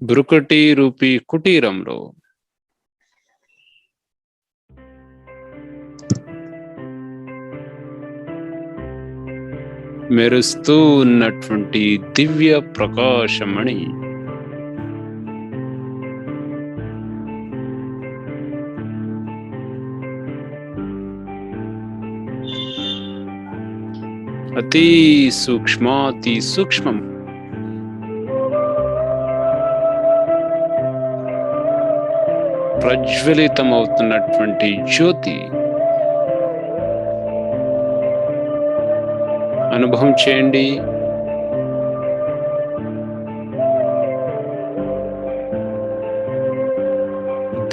బ్రుకటి rupee కుటీరంలో మెరుస్తూ ఉన్నటువంటి దివ్య ప్రకాశమణి అతి సూక్ష్మాతి సూక్ష్మం ప్రజ్వలితమవుతున్నటువంటి జ్యోతి అనుభవం చేయండి.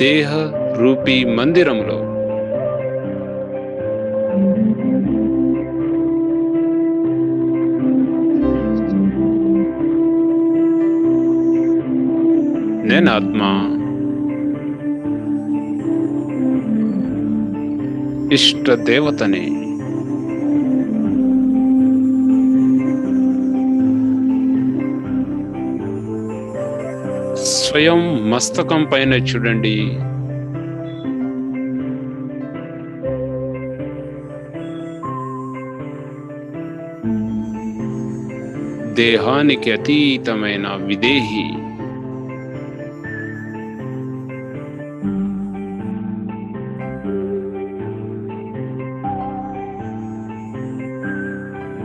దేహ రూపీ మందిరంలో నేను ఆత్మ ఇష్ట దేవతని స్వయం మస్తకం పైన చూడండి. దేహానికి అతీతమైన విదేహి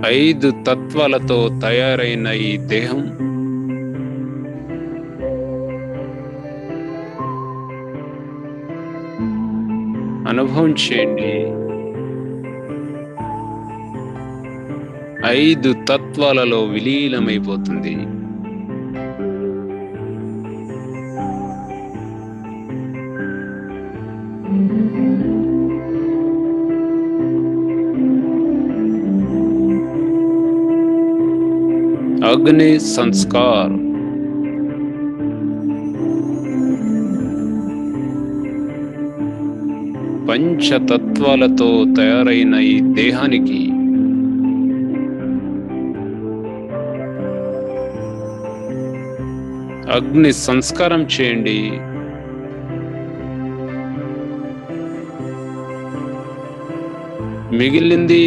ఐదు తత్వాలతో తయారైన ఈ దేహం అనుభవం చేయండి. ఐదు తత్వాలలో విలీనమైపోతుంది. అగ్ని సంస్కార్ పంచతత్వాలతో తయారైన ఈ దేహానికి అగ్ని సంస్కారం చేయండి. మిగిలింది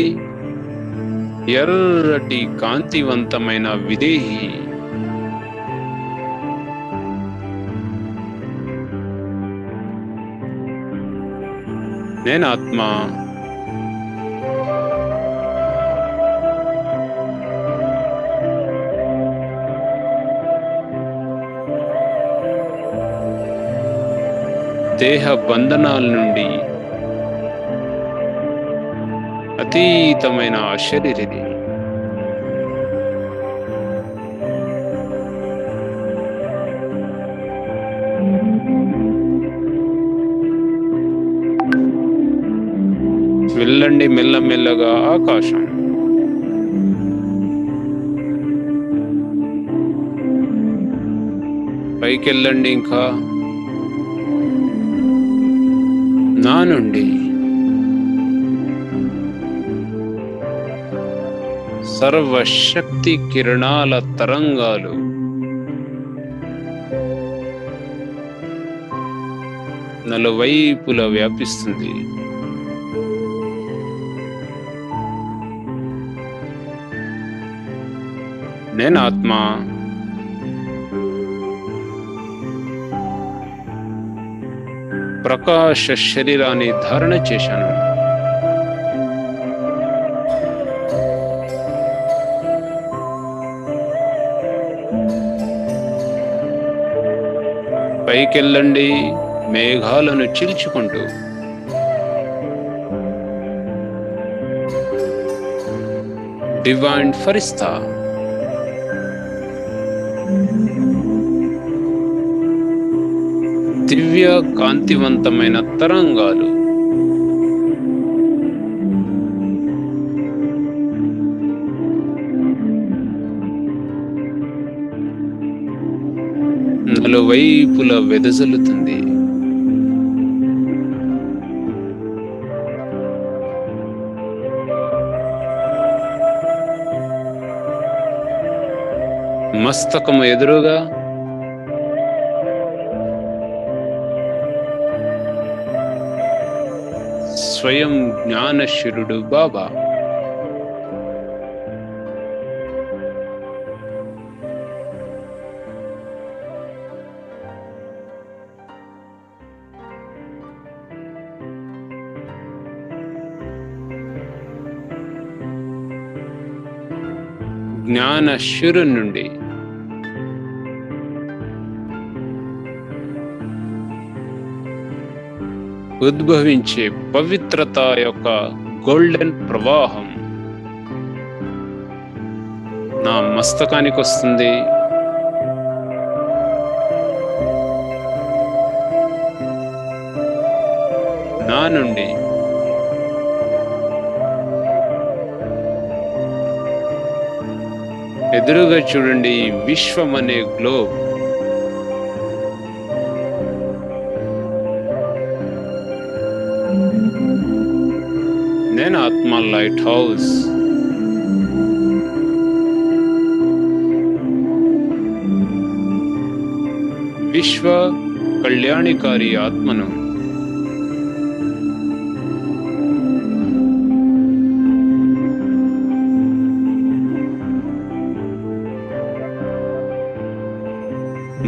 ఎర్రటి కాంతివంతమైన విదేహి. నేను ఆత్మ దేహ బంధనాల నుండి అతీతమైన శరీరిది. వెళ్ళండి మెల్లమెల్లగా ఆకాశం. పైకెళ్ళండి. ఇంకా నా నుండి సర్వశక్తి కిరణాల తరంగాలు నలువైపులా వ్యాపిస్తుంది. నేను ఆత్మ ప్రకాశ శరీరాన్ని ధారణ చేశాను. పైకెళ్ళండి మేఘాలను చీల్చుకుంటూ. డివైన్ ఫరిస్తా దివ్య కాంతివంతమైన తరంగాలు నలువైపులా వెదజల్లుతుంది. మస్తకము ఎదురుగా స్వయం జ్ఞానశిరుడు బాబా. జ్ఞానశిరు నుండి ఉద్భవించే పవిత్రత యొక్క గోల్డెన్ ప్రవాహం నా మస్తకానికి వస్తుంది. నా నుండి ఎదురుగా చూడండి, విశ్వం అనే గ్లోబ్ నేను ఆత్మ లైట్ హౌస్. విశ్వ కళ్యాణికారి ఆత్మను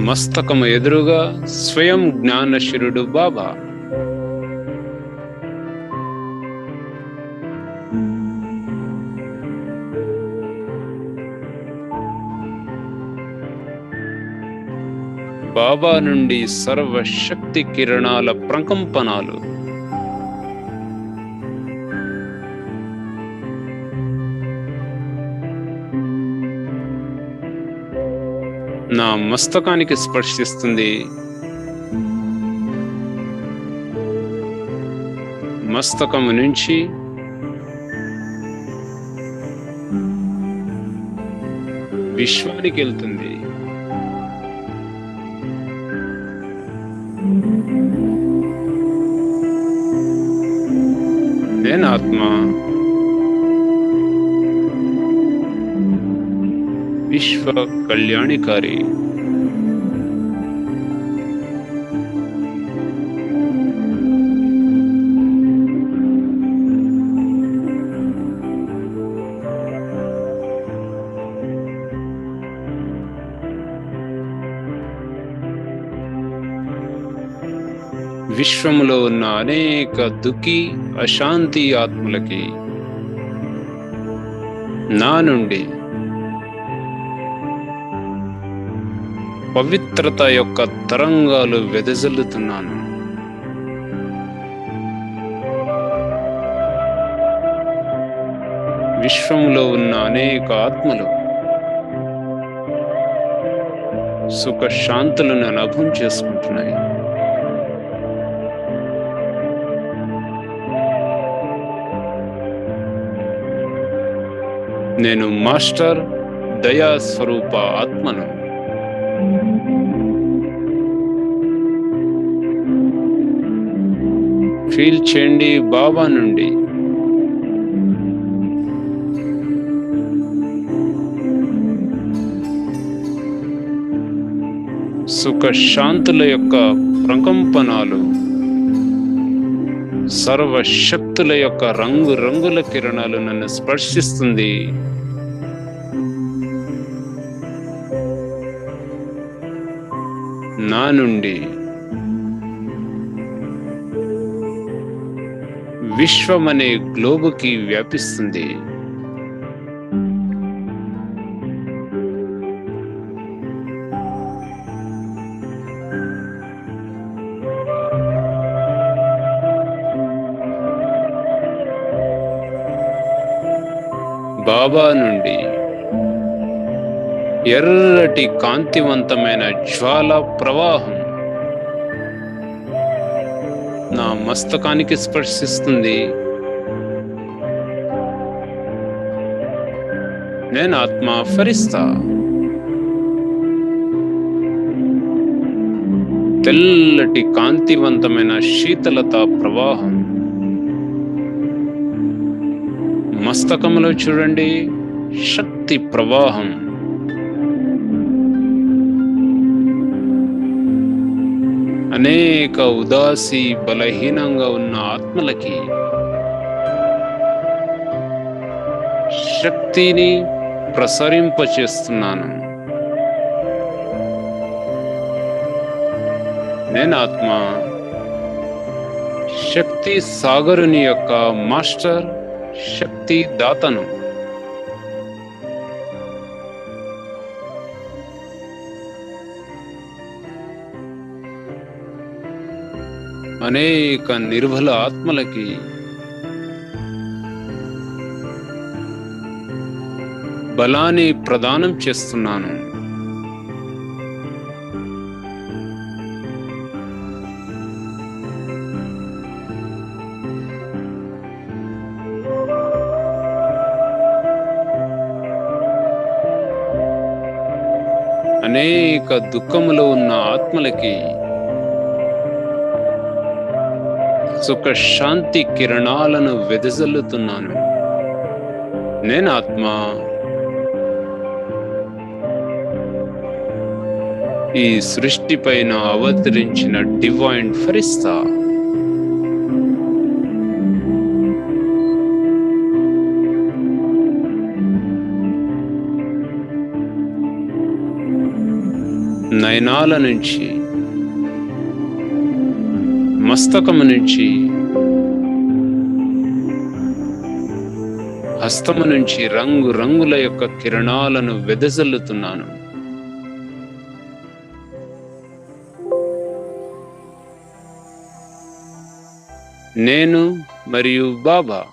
మస్తకము ఎదురుగా స్వయం జ్ఞానశిరుడు బాబా. బాబా నుండి సర్వశక్తి కిరణాల ప్రకంపనాలు నా మస్తకానికి స్పర్శిస్తుంది. మస్తకము నుంచి విశ్వానికి వెళ్తుంది. నేను ఆత్మ విశ్వ కళ్యాణికారి. విశ్వములో ఉన్న అనేక దుఃఖి అశాంతి ఆత్మలకి నా నుండి పవిత్రత యొక్క తరంగాలు వెదజల్లుతున్నాను. విశ్వంలో ఉన్న అనేక ఆత్మలు సుఖ శాంతులను అనుభవం చేసుకుంటున్నాయి. నేను మాస్టర్ దయా స్వరూప ఆత్మను. ఫీల్ చేయండి బాబా నుండి సుఖ శాంతుల యొక్క ప్రకంపనాలు, సర్వశక్తుల యొక్క రంగు రంగుల కిరణాలు నన్ను స్పర్శిస్తుంది. నా నుండి విశ్వమనే గ్లోబుకి వ్యాపిస్తుంది. బాబా నుండి ఎర్రటి కాంతివంతమైన జ్వాల ప్రవాహం నా మస్తకానికి స్పర్శిస్తుంది. నేను ఆత్మ ఫరిస్తా. తెల్లటి కాంతివంతమైన శీతలత ప్రవాహం మస్తకంలో చూడండి, శక్తి ప్రవాహం. అనేక ఉదాసి బలహీనంగా ఉన్న ఆత్మలకి శక్తిని ప్రసరింపచేస్తున్నాను. నేను ఆత్మ శక్తి సాగరుని యొక్క మాస్టర్, శక్తి దాతను. అనేక నిర్బల ఆత్మలకి బలాన్ని ప్రదానం చేస్తున్నాను. అనేక దుఃఖములో ఉన్న ఆత్మలకి సుఖ శాంతి కిరణాలను వెదజల్లుతున్నాను. నేను ఆత్మ ఈ సృష్టి పైన అవతరించిన డివైన్ ఫరిస్తా. నయనాల నుంచి, మస్తకము నుంచి, హస్తము నుంచి రంగు రంగుల యొక్క కిరణాలను వెదజల్లుతున్నాను. నేను మరియు బాబా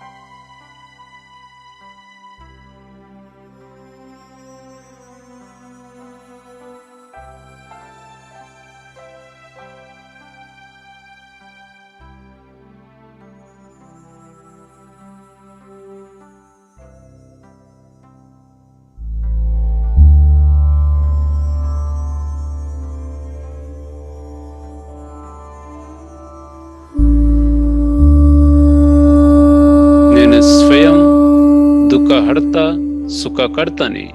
దుఃఖహర్త సుఖకర్తని.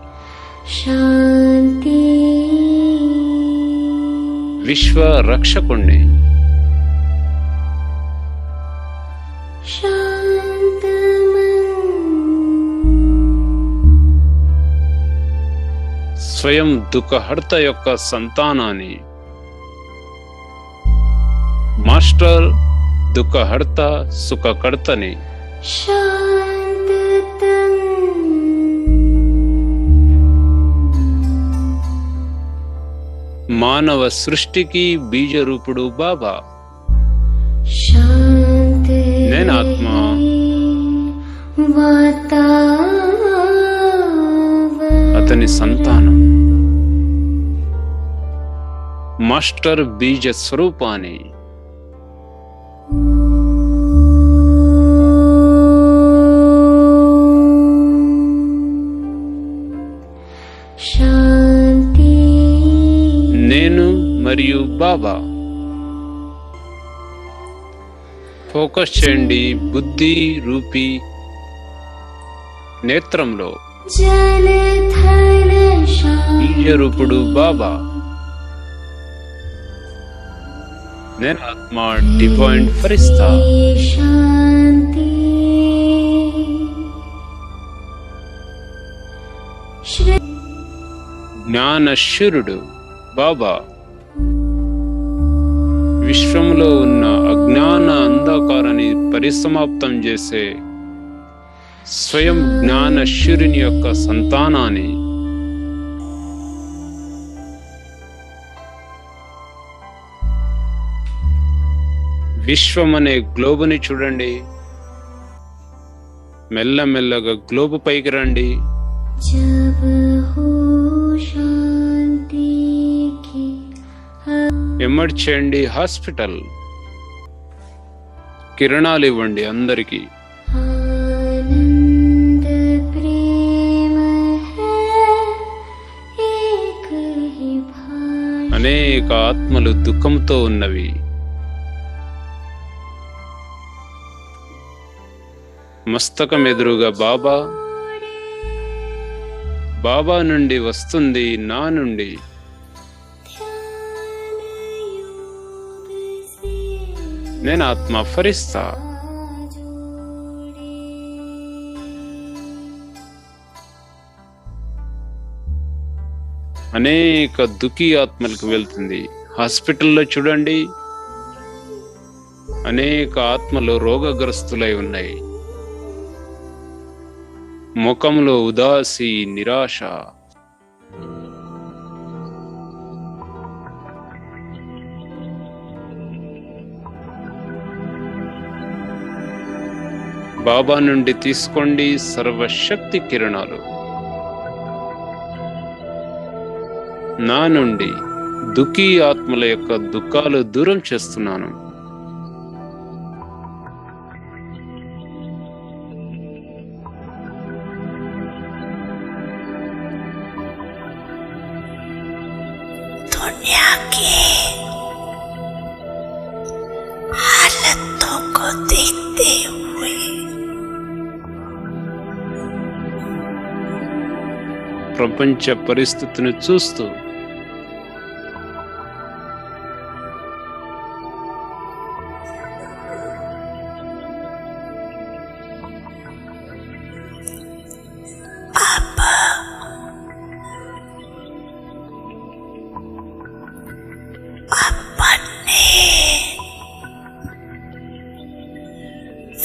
శాంతి విశ్వ రక్షకుణ్ణి. స్వయం దుఃఖహర్త యొక్క సంతానాన్ని. మాస్టర్ దుఃఖహర్త సుఖకర్తని. మానవ సృష్టికి బీజరూపుడు బాబా. నేను ఆత్మ అతని సంతానం. మాస్టర్ బీజ స్వరూపాన్ని. నేను మరియు బాబా. ఫోకస్ చేయండి బుద్ధి రూపీ నేత్రంలో. బీజరూపుడు బాబా. నేను ఆత్మ డివైన్ ఫరిస్తా. జ్ఞానశూరుడు బాబా. విశ్వంలో ఉన్న అజ్ఞాన అంధకారాన్ని పరిసమాప్తం చేసే స్వయం జ్ఞానశూరుని యొక్క సంతానాన్ని. విశ్వం అనే గ్లోబుని చూడండి. మెల్లమెల్లగా గ్లోబు పైకి రండి. ఎమ్మడి చేయండి హాస్పిటల్. కిరణాలు ఇవ్వండి అందరికీ. అనేక ఆత్మలు దుఃఖంతో ఉన్నవి. మస్తకం ఎదురుగా బాబా. బాబా నుండి వస్తుంది నా నుండి. నేను ఆత్మ ఫరిస్తా. అనేక దుఃఖీ ఆత్మలకు వెళ్తుంది. హాస్పిటల్లో చూడండి, అనేక ఆత్మలు రోగగ్రస్తులై ఉన్నాయి. ముఖంలో ఉదాసి, నిరాశ. బాబా నుండి తీసుకోండి సర్వశక్తి కిరణాలు. నా నుండి దుఃఖీ ఆత్మల యొక్క దుఃఖాలు దూరం చేస్తున్నాను. दुनिया की हालतों को देखते हुए ప్రపంచ పరిస్థితిని చూస్తూ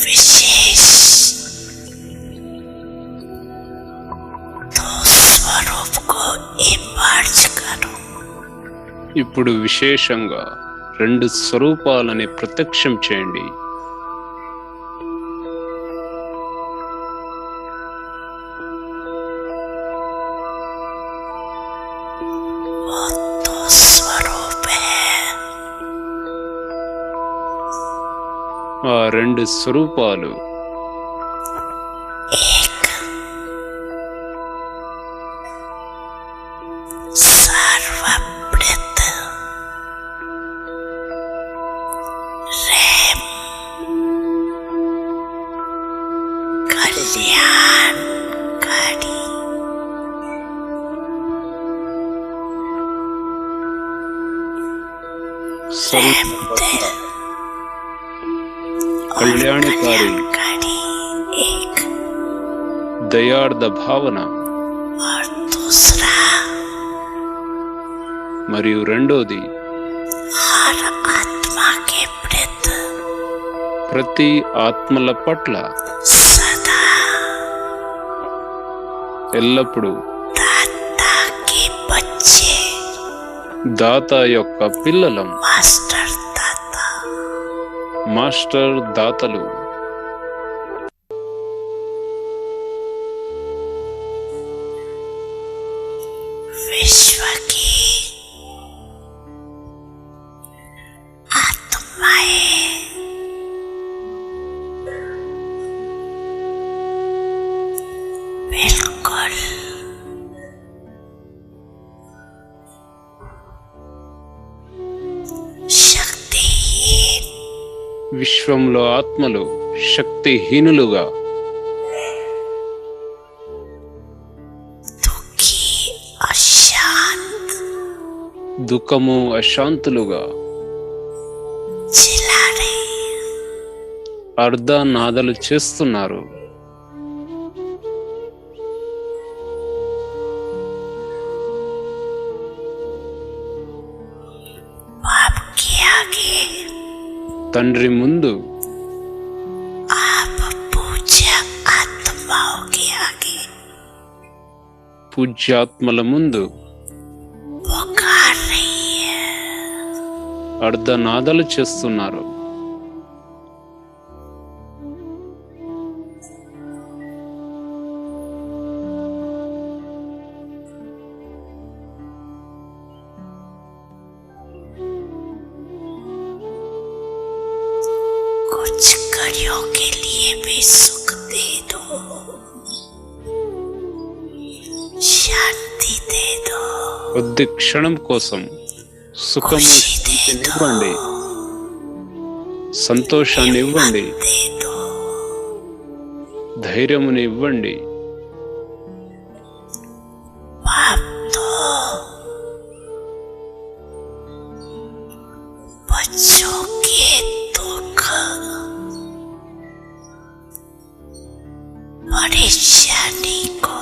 विशेष तो स्वरूप को इमर्ज करो. ఇప్పుడు విశేషంగా 2 స్వరూపాలని ప్రత్యక్షం చేయండి. वो तो स्वरूप है. ఆ 2 స్వరూపాలు एक सर्वप्रत रेम कल्याणकारी रेम दिल కళ్యాణకారి, एक దయార్థ భావన. और दूसरा మరియు రెండోది हर आत्मा के प्रति ప్రతి ఆత్మల పట్ల सदा ఎల్లప్పుడూ दाता के बच्चे దాత యొక్క పిల్లలం, मास्टर दाता మాస్టర్ దాతలు. विश्व की आत्माएं बिल्कुल शक्तिहीन విశ్వంలో ఆత్మలు శక్తిహీనులుగా, दुखी अशांत దుఃఖము అశాంతులుగా, चिल्ला रहे అర్ధనాదాలు చేస్తున్నారు. बाप के आगे తండ్రి ముందు, आप पूज्य आत्माओं के आगे పూజ్యాత్మల ముందు पुकार रही है. అర్ధనాదాలు చేస్తున్నారు. कुछ घड़ियों के लिए भी सुख दे दो, शांति दे दो, కొద్ది క్షణం కోసం సుఖము శాంతిని ఇవ్వండి, సంతోషాన్ని ఇవ్వండి, दे दो. ధైర్యముని ఇవ్వండి. बाप तो बच्चों के दुख परेशानी को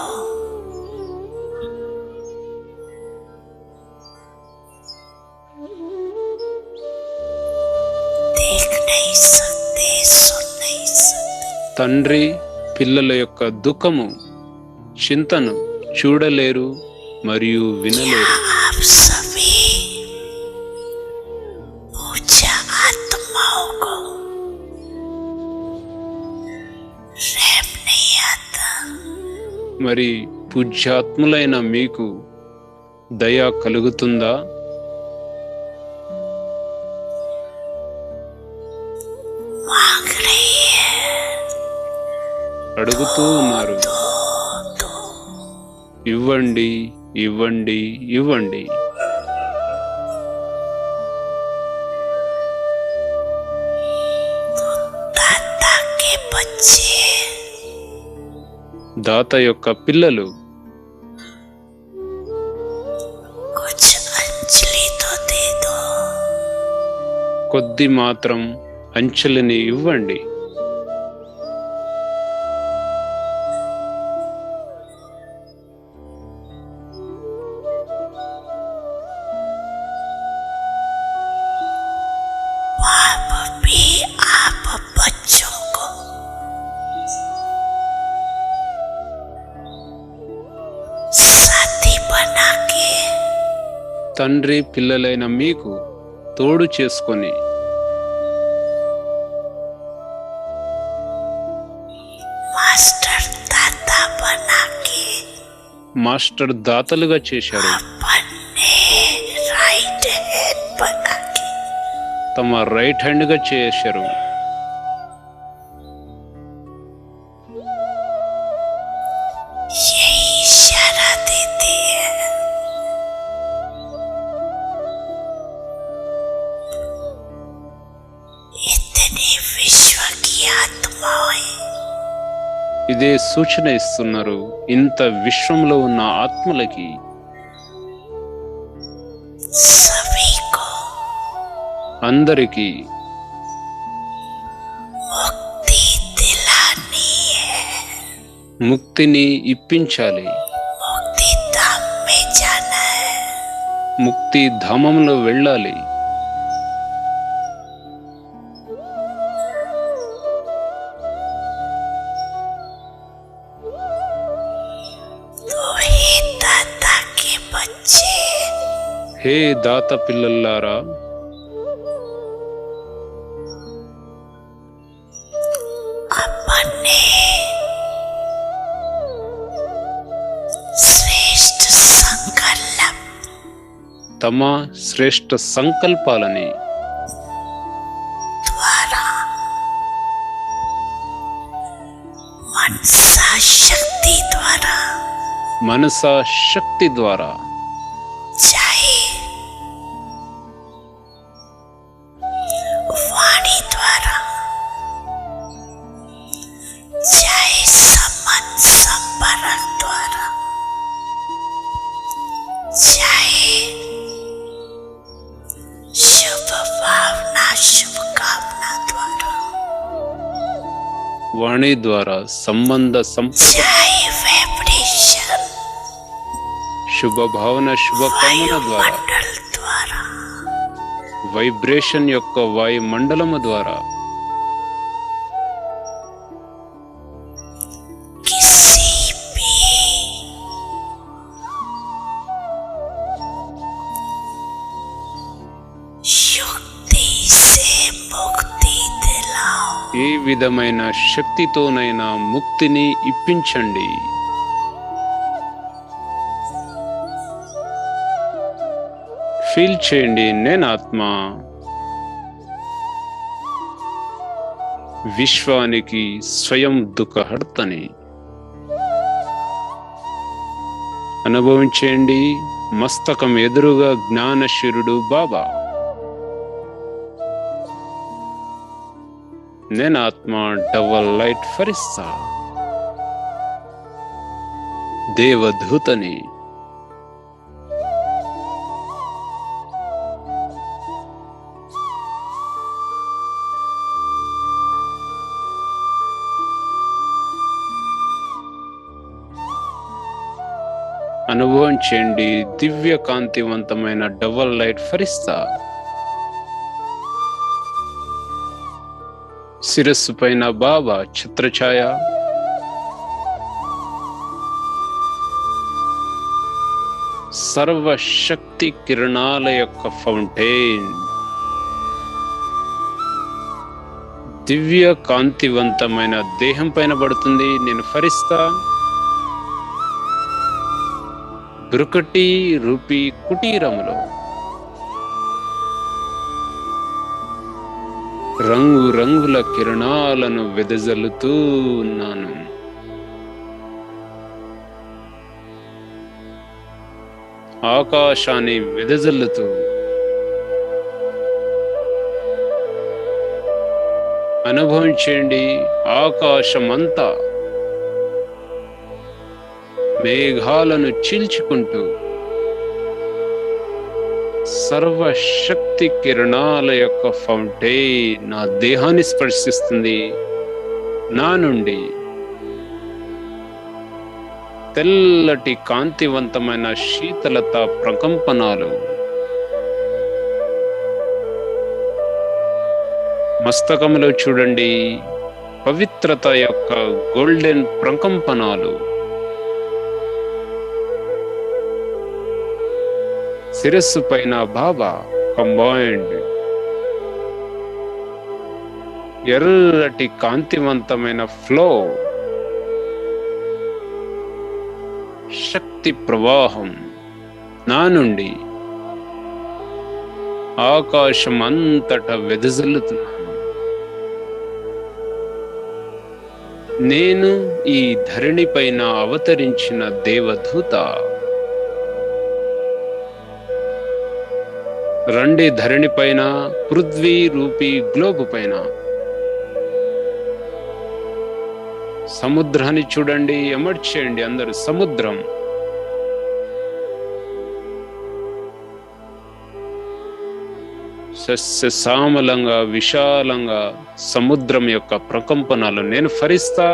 नहीं सकते, सुन नहीं सकते। తండ్రి పిల్లల యొక్క దుఃఖము చింతను చూడలేరు మరియు వినలేరు. आप सभी पूजा आत्माओं को रैप नहीं आता। మరి పూజ్యాత్ములైన మీకు దయ కలుగుతుందా? मांग रही है అడుగుతూ ఉన్నారు, तो ఇవ్వండి ఇవ్వండి ఇవ్వండి. दाता के बच्चे దాత యొక్క పిల్లలు कुछ अंजलि तो दे दो। కొద్ది మాత్రం అంచెలని ఇవ్వండి. बाप भी आप बच्चों को साथी बना के తండ్రి పిల్లలైన మీకు తోడు చేసుకొని मास्टर दाता बना के మాస్టర్ దాతలుగా చేశారు. अपने राइट हैंड बना के తమ రైట్ హ్యాండ్ గా చేశారు. यही इशारा देती है इतनी विश्व की आत्माएं ఇదే సూచన ఇస్తున్నారు. ఇంత విశ్వంలో ఉన్న ఆత్మలకి सभी को అందరికీ मुक्ति दिलानी है। ముక్తిని ఇప్పించాలి. मुक्ति धाम में जाना है। ముక్తి ధామంలో వెళ్ళాలి. तो हे दाता के बच्चे హే దాత పిల్లలారా, अपने श्रेष्ठ संकल्प తమ శ్రేష్ఠ సంకల్పాలని द्वारा मनसा शक्ति द्वारा మనస శక్తి ద్వారా चाहे वाणी द्वारा चाहे संबंध संपर्क द्वारा चाहे शुभ भावना शुभकामना द्वारा వాణి ద్వారా సంబంధ సంపద चाहे वाइब्रेशन శుభ భావన శుభకామన ద్వారా वायुमंडल द्वारा వైబ్రేషన్ యొక్క వాయుమండలము ద్వారా किसी भी युक्ति से मुक्ति दिलाओ। ఏ విధమైన శక్తితోనైనా ముక్తిని ఇప్పించండి. ఫీల్ చేయండి, నేను ఆత్మ విశ్వానికి స్వయం దుఃఖహర్తని. అనుభవించేయండి, మస్తకం ఎదురుగా జ్ఞానశిరుడు బాబా. నేను ఆత్మ డబల్ లైట్ ఫరిస్తా దేవదూతని. అనుభవం చేయండి, దివ్య కాంతివంతమైన డబల్ లైట్ ఫరిస్తా శిరస్సు పైన బాబా ఛత్రఛాయ, సర్వశక్తి కిరణాల యొక్క ఫౌంటైన్, దివ్య కాంతివంతమైన దేహం పైన పడుతుంది. నేను ఫరిస్తా. బ్రుకటి రూపీ కుటీరములో రంగు రంగుల కిరణాలను వెదజల్లుతూ ఉన్నాను. ఆకాశాన్ని వెదజల్లుతూ అనుభవించండి. ఆకాశమంతా మేఘాలను చీల్చుకుంటూ సర్వశక్తి కిరణాల యొక్క ఫౌంటైన్ నా దేహాన్ని స్పర్శిస్తుంది. నా నుండి తెల్లటి కాంతివంతమైన శీతలత ప్రకంపనాలు మస్తకములో చూడండి. పవిత్రత యొక్క గోల్డెన్ ప్రకంపనాలు శిరస్సు పైన బాబా కంబైన్డ్ ఎర్రటి కాంతివంతమైన ఫ్లో, శక్తి ప్రవాహం నా నుండి ఆకాశం అంతటా వెదజల్లుతున్నాను. నేను ఈ ధరణి పైన అవతరించిన దేవదూత. రండి ధరణి పైన, పృథ్వీ రూపీ గ్లోబ్ పైన సముద్రాన్ని చూడండి. అమర్చేయండి అందరూ. సముద్రం సస్యశ్యామలంగా విశాలంగా సముద్రం యొక్క ప్రకంపనాలు నేను ఫరిస్తా.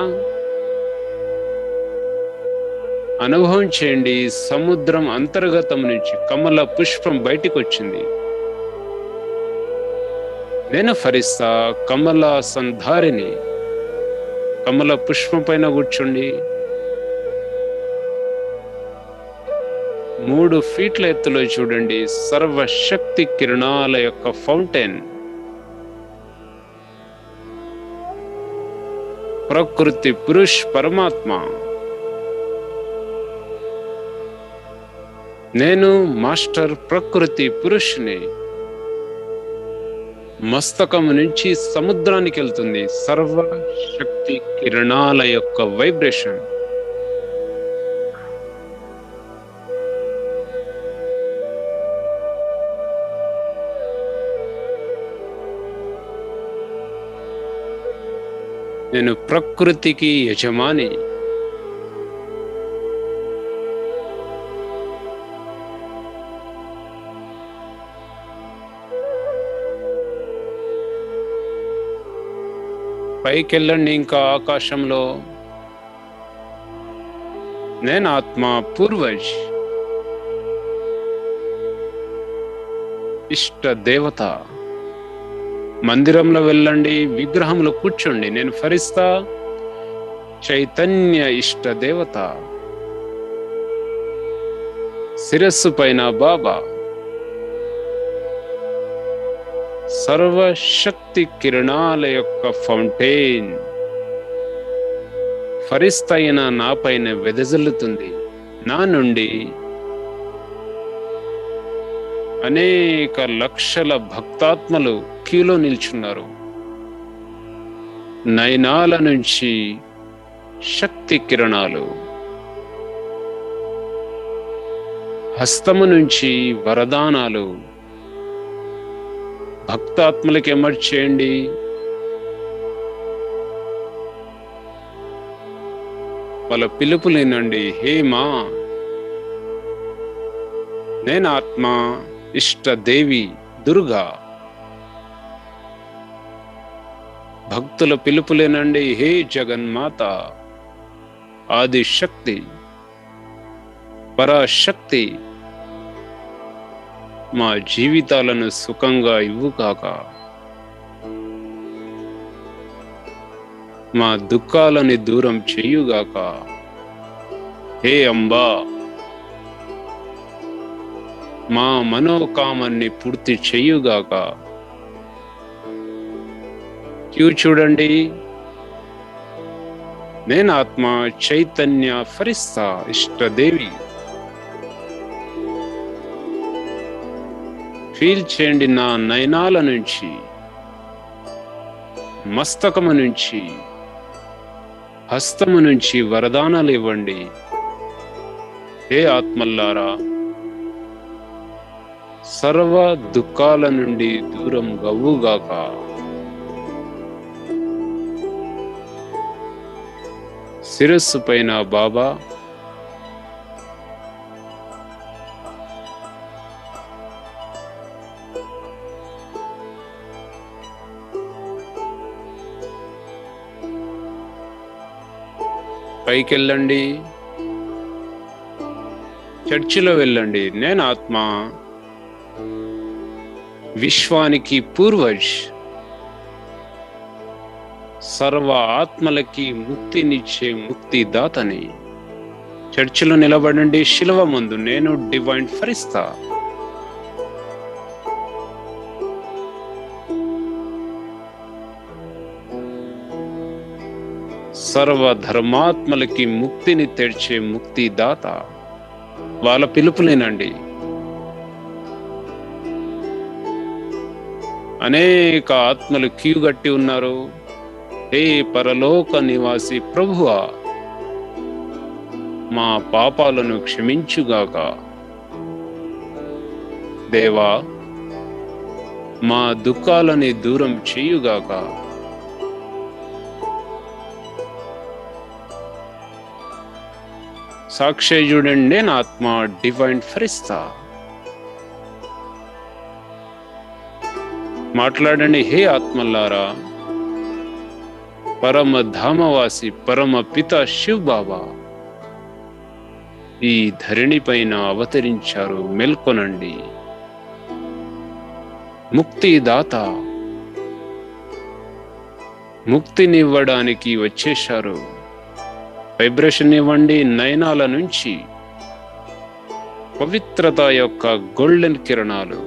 అనుభవం చేయండి. సముద్రం అంతర్గతం నుంచి కమల పుష్పం బయటికి వచ్చింది. నేను ఫరిస్తా. కమల సంధారిని కమల పుష్పం పైన కూర్చోండి. 3 ఫీట్ల ఎత్తులో చూడండి. సర్వశక్తి కిరణాల యొక్క ఫౌంటైన్, ప్రకృతి పురుష్ పరమాత్మ. నేను మాస్టర్ ప్రకృతి పురుషుని. మస్తకం నుంచి సముద్రానికి వెళ్తుంది సర్వశక్తి కిరణాల యొక్క వైబ్రేషన్. నేను ప్రకృతికి యజమాని. పైకెళ్ళండి ఇంకా ఆకాశంలో. నేను ఆత్మ పూర్వజ్, ఇష్ట దేవత. మందిరంలో వెళ్ళండి, విగ్రహంలో కూర్చోండి. నేను ఫరిస్తా. చైతన్య ఇష్ట దేవత. శిరస్సు పైన బాబా. సర్వశక్తి కిరణాల యొక్క ఫౌంటైన్ ఫరిస్తైన నా పైన వెదజల్లుతుంది. నా నుండి అనేక లక్షల భక్తాత్మలు క్యూలో నిల్చున్నారు. నయనాల నుంచి శక్తి కిరణాలు, హస్తము నుంచి వరదానాలు భక్తాత్మలకి అమర్చేయండి. వాళ్ళ పిలుపులేనండి. హే మా, నేను ఆత్మ ఇష్టదేవి దుర్గా. భక్తుల పిలుపులేనండి. హే జగన్మాత, ఆదిశక్తి, పరాశక్తి, మా జీవితాలను సుఖంగా ఇవ్వు కాక. మా దుఃఖాలని దూరం చెయ్యుగాక. హే అంబా, మా మనోకామాన్ని పూర్తి చెయ్యుగాక. క్యూ చూడండి. నేను ఆత్మ చైతన్య ఫరిస్తా ఇష్టదేవి. ఫీల్ చేయండి, నా నయనాల నుంచి, మస్తకము నుంచి, హస్తము నుంచి వరదానాలు ఇవ్వండి. హే ఆత్మల్లారా, సర్వ దుఃఖాల నుండి దూరం గవ్వుగాక. శిరస్సు పైన బాబా, పైకెళ్ళండి, చర్చిలో వెళ్ళండి. నేను ఆత్మ విశ్వానికి పూర్వజ్, సర్వ ఆత్మలకి ముక్తినిచ్చే ముక్తిదాతని. చర్చిలో నిలబడండి, శిలువ ముందు. నేను డివైన్ ఫరిస్తా. సర్వ ధర్మాత్మలకి ముక్తిని తెచ్చే ముక్తిదాత. వాళ్ళ పిలుపులేనండి. అనేక ఆత్మలు క్యూ గట్టి ఉన్నారు. హే పరలోక నివాసి ప్రభువా, మా పాపాలను క్షమించుగాక. దేవా, మా దుఃఖాలని దూరం చేయుగాక. సాక్షి చూడండి, నేను ఆత్మ డివైన్ ఫరిస్తా. మాట్లాడండి, హే ఆత్మల్లారా, పరమ ధామవాసి పరమ పిత శివ్ బాబా ఈ ధరణి పైన అవతరించారు. మేల్కొనండి. ముక్తిదాత ముక్తినివ్వడానికి వచ్చేశారు. వైబ్రేషన్ ఇవ్వండి. నయనాల నుంచి పవిత్రత యొక్క గోల్డెన్ కిరణాలు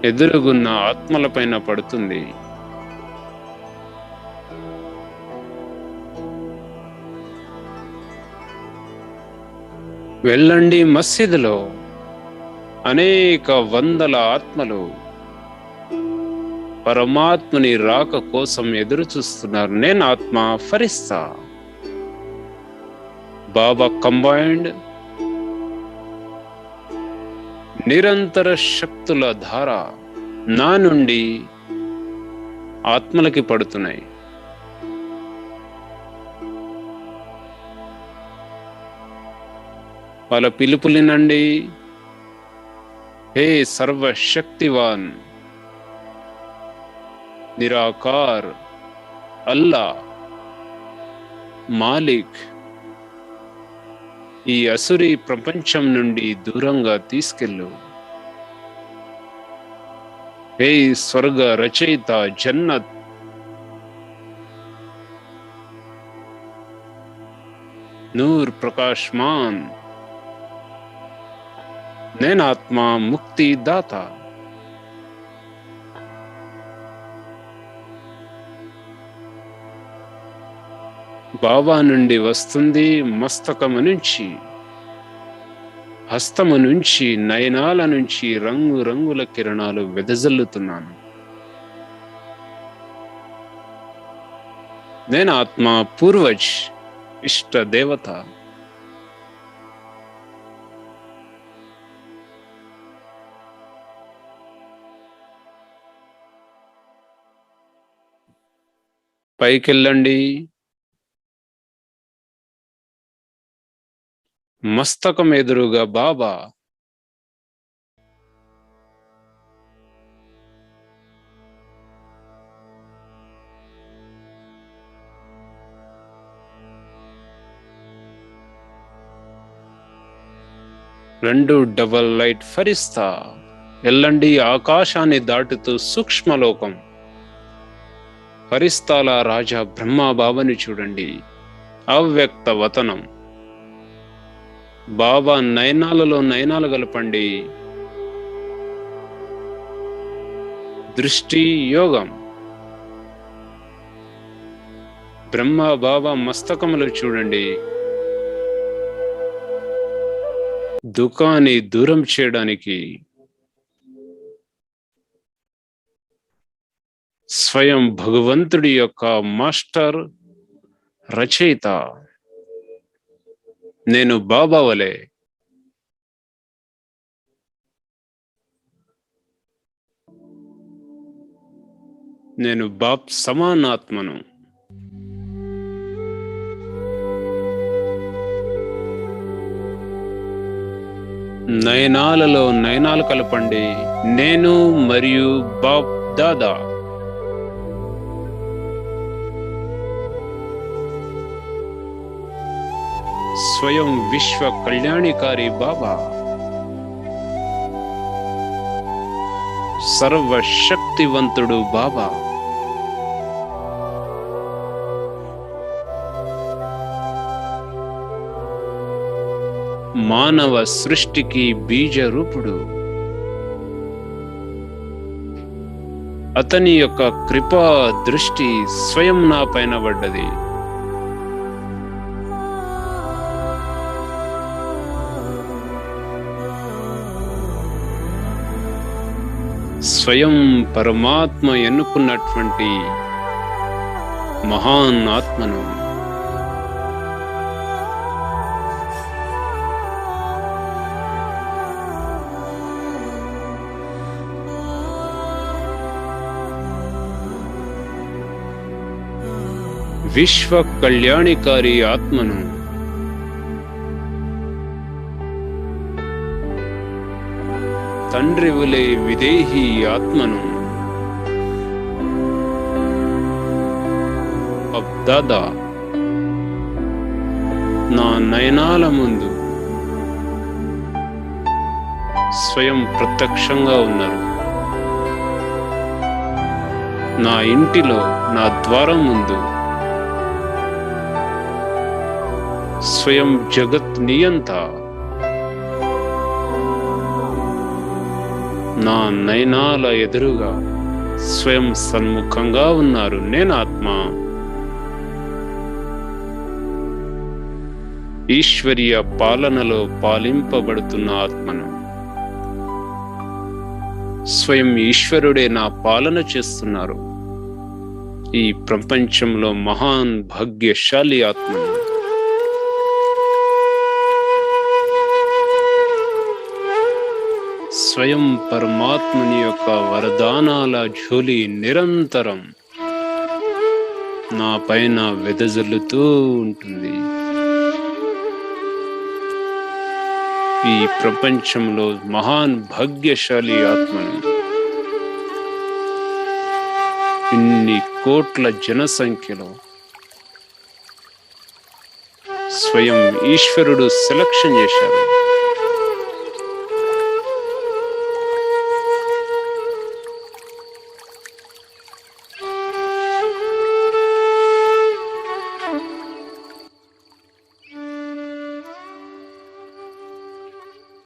ఎదురుగున్న ఆత్మలపైన పడుతుంది. వెళ్ళండి, మసీదులో అనేక వందల ఆత్మలు పరమాత్మని రాక కోసం ఎదురు చూస్తున్నారు. నేను ఆత్మ ఫరిస్తా. బాబా కంబైన్డ్ నిరంతర శక్తుల ధార నా నుండి ఆత్మలకి పడుతున్నాయి. వాళ్ళ పిలుపులినండి. హే సర్వశక్తివాన్ నిరాకార్ అల్లా మాలిక్, ఈ అసురీ ప్రపంచం నుండి దూరంగా తీసుకెళ్ళు. హే స్వర్గ రచయిత జన్నత్, నూర్ ప్రకాశ్మాన్, నేను ఆత్మ ముక్తి దాత. బాబా నుండి వస్తుంది. మస్తకము నుంచి, హస్తము నుంచి, నయనాల నుంచి రంగు రంగుల కిరణాలు వెదజల్లుతున్నాను. నేను ఆత్మ పూర్వజ్ ఇష్ట దేవత. పైకెళ్ళండి. మస్తకం ఎదురుగా బాబా. రెండు డబల్ లైట్ ఫరిస్తా. వెళ్ళండి, ఆకాశాన్ని దాటుతూ సూక్ష్మలోకం పరిస్థాల రాజా బ్రహ్మబాబాని చూడండి. అవ్యక్త వతనం. బాబా నయనాలలో నయనాలు కలపండి. దృష్టి యోగం. బ్రహ్మ బాబా మస్తకములు చూడండి. దుఃఖాన్ని దూరం చేయడానికి స్వయం భగవంతుడి యొక్క మాస్టర్ రచయిత. నేను బాబా వలె నేను బాప్ సమానాత్మను. నయనాలలో నయనాలు కలపండి. నేను మరియు బాప్ దాదా. స్వయం విశ్వ కళ్యాణికారి బాబా. సర్వశక్తివంతుడు బాబా. మానవ సృష్టికి బీజ రూపుడు. అతని యొక్క కృపా దృష్టి స్వయం నా పైన పడ్డది. స్వయం పరమాత్మ ఎన్నుకున్నటువంటి మహాన్ ఆత్మను. విశ్వ కళ్యాణికారి ఆత్మను. తండ్రి వలె విదేహి ఆత్మను. దాదా నా నయనాల ముందు స్వయం ప్రత్యక్షంగా ఉన్నారు. నా ఇంటిలో నా ద్వారం ముందు స్వయం జగత్ నియంత. నా నయనాల ఎదురుగా స్వయం సన్ముఖంగా ఉన్నారు. నేను ఆత్మ. ఈశ్వరీయ పాలనలో పాలింపబడుతున్న ఆత్మను. స్వయం ఈశ్వరుడే నా పాలన చేస్తున్నారు. ఈ ప్రపంచంలో మహాన్ భాగ్యశాలి ఆత్మను. స్వయం పరమాత్ముని యొక్క వరదానాల ఝోలి నిరంతరం నా పైన వెదజల్లుతూ ఉంటుంది. ఈ ప్రపంచంలో మహాన్ భాగ్యశాలి ఆత్మను. ఇన్ని కోట్ల జనసంఖ్యలో స్వయం ఈశ్వరుడు సెలక్షన్ చేశారు.